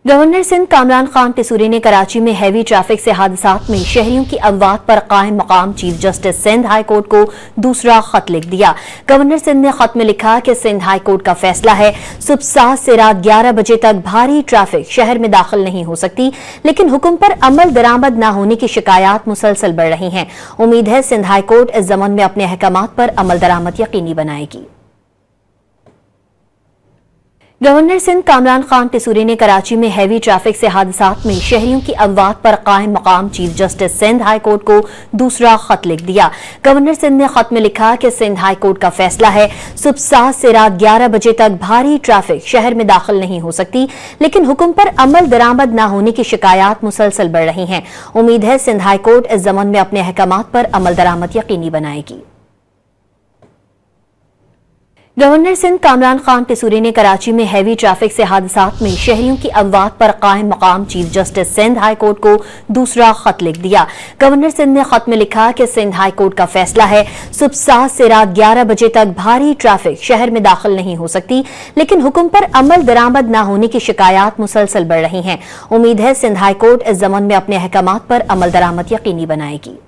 Governor Sindh Kamran Khan टिसूरी ने कराची में heavy traffic से हादसात में शहरियों की अमवात पर कायम मकाम chief justice Sindh high court को दूसरा खत लिख दिया। गवर्नर सिंध ने खत में लिखा कि सिंध हाई कोर्ट का फैसला है, सुबह 7 से रात 11 बजे तक भारी ट्रैफिक शहर में दाखिल नहीं हो सकती, लेकिन हुक्म पर अमल दरामद न होने की शिकायत मुसलसल बढ़ रही हैं। उम्मीद है सिंध हाई कोर्ट इस ज़मन में अपने अहकामात पर अमल दरामद यकीनी बनाएगी। गवर्नर सिंध कामरान खान टिसूरी ने कराची में हैवी ट्रैफिक से हादसात में शहरियों की अमवात पर कायम मकाम chief justice Sindh high court को दूसरा खत लिख दिया। गवर्नर सिंध ने खत में लिखा कि सिंध हाई कोर्ट का फैसला है, सुबह 7 से रात 11 बजे तक भारी ट्रैफिक शहर में दाखिल नहीं हो सकती, लेकिन हुक्म पर अमल दरामद न होने की शिकायत मुसलसल बढ़ रही हैं। उम्मीद है सिंध हाई कोर्ट इस ज़मन में अपने अहकामात पर अमल दरामद यकीनी बनाएगी। गवर्नर सिंध कामरान खान टिसूरी ने कराची में हैवी ट्रैफिक से हादसात में शहरियों की अमवात पर कायम मकाम chief justice Sindh high court को दूसरा खत लिख दिया। गवर्नर सिंध ने खत में लिखा कि सिंध हाई कोर्ट का फैसला है, सुबह 7 से रात 11 बजे तक भारी ट्रैफिक शहर में दाखिल नहीं हो सकती, लेकिन हुक्म पर अमल दरामद न होने की शिकायत मुसलसल बढ़ रही हैं। उम्मीद है सिंध हाई कोर्ट इस ज़मन में अपने अहकामात पर अमल दरामद यकीनी बनाएगी।